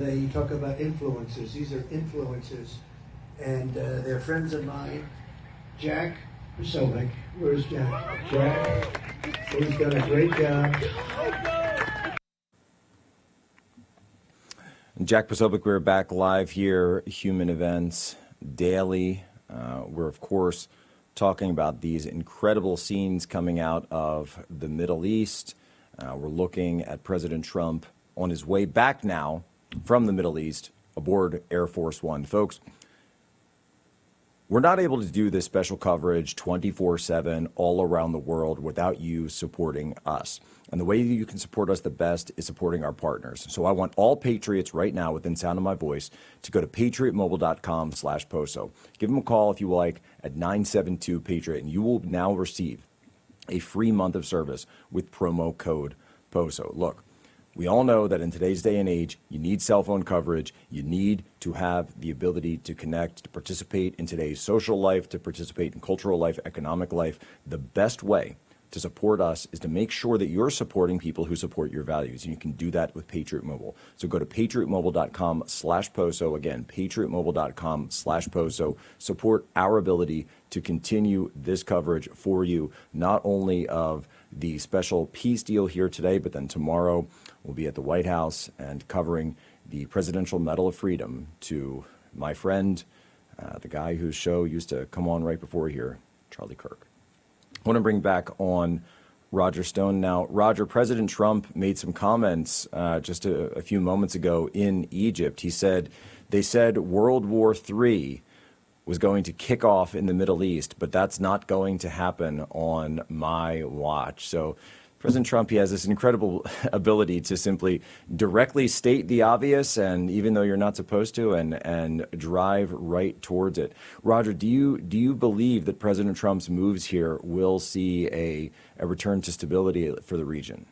You talk about influencers. These are influencers, and they're friends of mine. Jack Posobiec. Where's Jack? Jack, who's done a great job. Jack Posobiec, we're back live here, Human Events Daily. We're, of course, talking about these incredible scenes coming out of the Middle East. We're looking at President Trump on his way back now from the Middle East aboard Air Force One. Folks, we're not able to do this special coverage 24/7 all around the world without you supporting us. And the way you can support us the best is supporting our partners. So I want all Patriots right now within sound of my voice to go to patriotmobile.com/Poso. Give them a call if you like at 972-PATRIOT, and you will now receive a free month of service with promo code POSO. Look, we all know that in today's day and age, you need cell phone coverage. You need to have the ability to connect, to participate in today's social life, to participate in cultural life, economic life. The best way to support us is to make sure that you're supporting people who support your values. And you can do that with Patriot Mobile. So go to patriotmobile.com/Poso. Again, patriotmobile.com/Poso. Support our ability to continue this coverage for you, not only of the special peace deal here today, but then tomorrow we'll be at the White House and covering the Presidential Medal of Freedom to my friend, the guy whose show used to come on right before here, Charlie Kirk. I want to bring back on Roger Stone now. Roger, President Trump made some comments just a few moments ago in Egypt. He said, they said World War III was going to kick off in the Middle East, but that's not going to happen on my watch. So President Trump, he has this incredible ability to simply directly state the obvious, and even though you're not supposed to, and drive right towards it. Roger, do you believe that President Trump's moves here will see a return to stability for the region?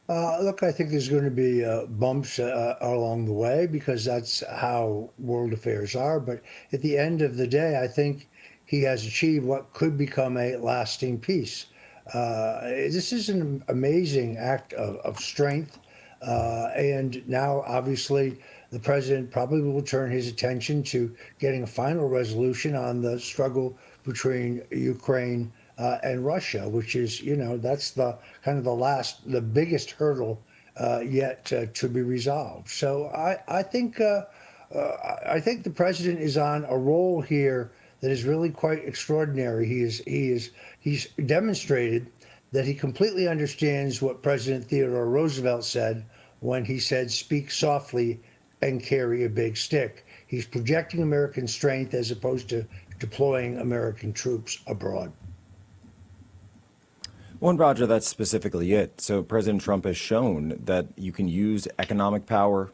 Look, I think there's going to be bumps along the way because that's how world affairs are. But at the end of the day, I think he has achieved what could become a lasting peace. This is an amazing act of strength. And now, obviously, the president probably will turn his attention to getting a final resolution on the struggle between Ukraine and Russia, which is, that's the kind of the biggest hurdle yet to be resolved. So I think the president is on a roll here that is really quite extraordinary. He's demonstrated that he completely understands what President Theodore Roosevelt said when he said, "Speak softly and carry a big stick." He's projecting American strength as opposed to deploying American troops abroad. Well, and Roger, that's specifically it. So President Trump has shown that you can use economic power,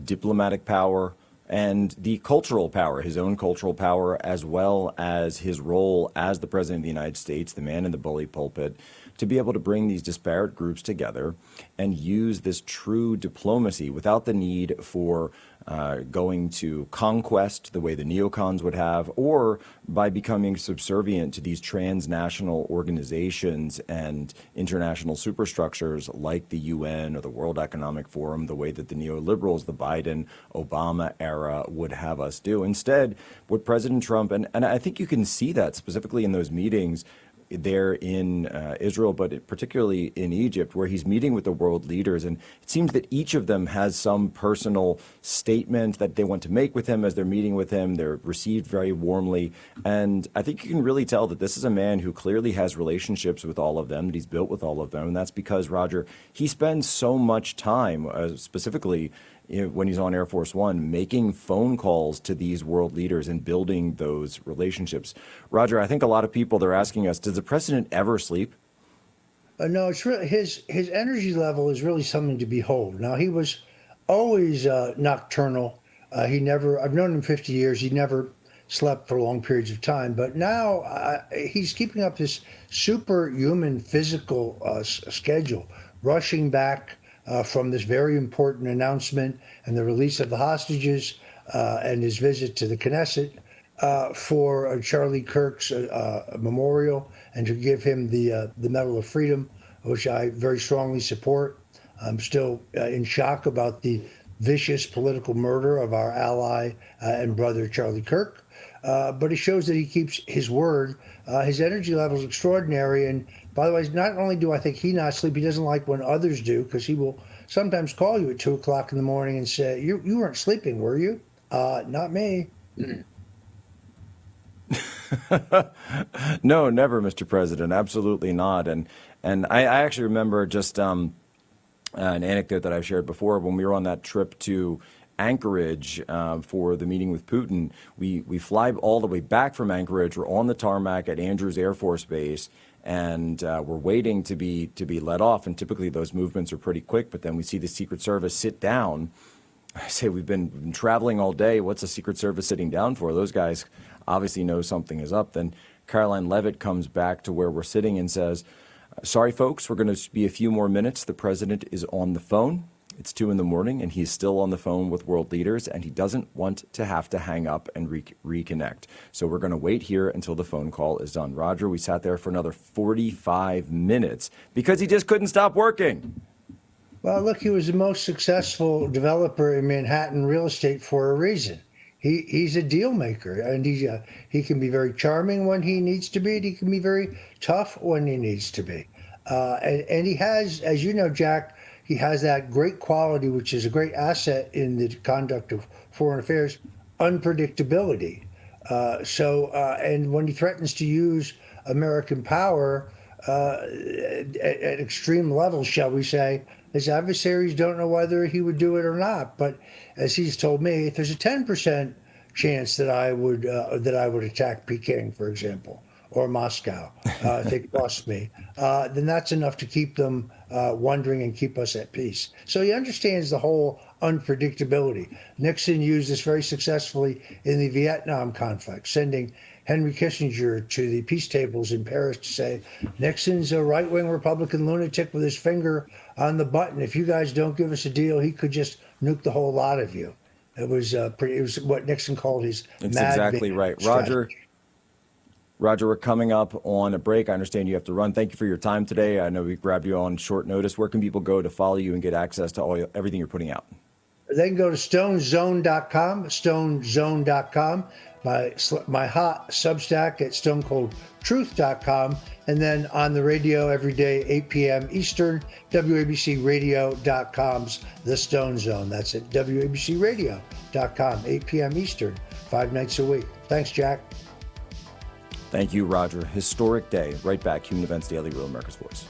diplomatic power, and the cultural power, his own cultural power, as well as his role as the president of the United States, the man in the bully pulpit, to be able to bring these disparate groups together and use this true diplomacy without the need for going to conquest the way the neocons would have, or by becoming subservient to these transnational organizations and international superstructures like the UN or the World Economic Forum, the way that the neoliberals, the Biden-Obama era would have us do. Instead, what President Trump, and I think you can see that specifically in those meetings there in Israel, but particularly in Egypt, where he's meeting with the world leaders. And it seems that each of them has some personal statement that they want to make with him as they're meeting with him. They're received very warmly. And I think you can really tell that this is a man who clearly has relationships with all of them, that he's built with all of them. And that's because, Roger, he spends so much time, specifically when he's on Air Force One, making phone calls to these world leaders and building those relationships. Roger, I think a lot of people, they're asking us, does the president ever sleep? No, it's really his energy level is really something to behold. Now, he was always nocturnal. I've known him 50 years. He never slept for long periods of time. But now he's keeping up this superhuman physical schedule, rushing back from this very important announcement and the release of the hostages and his visit to the Knesset for Charlie Kirk's memorial and to give him the Medal of Freedom, which I very strongly support. I'm still in shock about the vicious political murder of our ally and brother Charlie Kirk. But it shows that he keeps his word. His energy level is extraordinary. And by the way, not only do I think he not sleep, he doesn't like when others do, because he will sometimes call you at 2 o'clock in the morning and say, you weren't sleeping, were you? Not me. No, never, Mr. President. Absolutely not. And I actually remember just an anecdote that I've shared before. When we were on that trip to Anchorage for the meeting with Putin, we fly all the way back from Anchorage. We're on the tarmac at Andrews Air Force Base, and we're waiting to be let off. And typically those movements are pretty quick, but then we see the Secret Service sit down. I say, we've been traveling all day. What's the Secret Service sitting down for? Those guys obviously know something is up. Then Caroline Leavitt comes back to where we're sitting and says, sorry, folks, we're going to be a few more minutes. The president is on the phone. It's 2 in the morning, and he's still on the phone with world leaders, and he doesn't want to have to hang up and reconnect. So we're going to wait here until the phone call is done. Roger, we sat there for another 45 minutes because he just couldn't stop working. Well, look, he was the most successful developer in Manhattan real estate for a reason. He's a deal maker, and he can be very charming when he needs to be, and he can be very tough when he needs to be. And he has, as you know, Jack, he has that great quality, which is a great asset in the conduct of foreign affairs, unpredictability. And when he threatens to use American power at extreme levels, shall we say, his adversaries don't know whether he would do it or not. But as he's told me, if there's a 10% chance that I would attack Peking, for example, or Moscow, if they cross me, then that's enough to keep them wondering and keep us at peace. So he understands the whole unpredictability. Nixon used this very successfully in the Vietnam conflict, sending Henry Kissinger to the peace tables in Paris to say, Nixon's a right-wing Republican lunatic with his finger on the button. If you guys don't give us a deal, he could just nuke the whole lot of you. It was what Nixon called his That's mad exactly right. Roger, we're coming up on a break. I understand you have to run. Thank you for your time today. I know we grabbed you on short notice. Where can people go to follow you and get access to everything you're putting out? They can go to stonezone.com, stonezone.com, my hot Substack at stonecoldtruth.com, and then on the radio every day, 8 p.m. Eastern, WABCRadio.com's The Stone Zone. That's at WABCRadio.com, 8 p.m. Eastern, 5 nights a week. Thanks, Jack. Thank you, Roger. Historic day. Right back. Human Events Daily, Real America's Voice.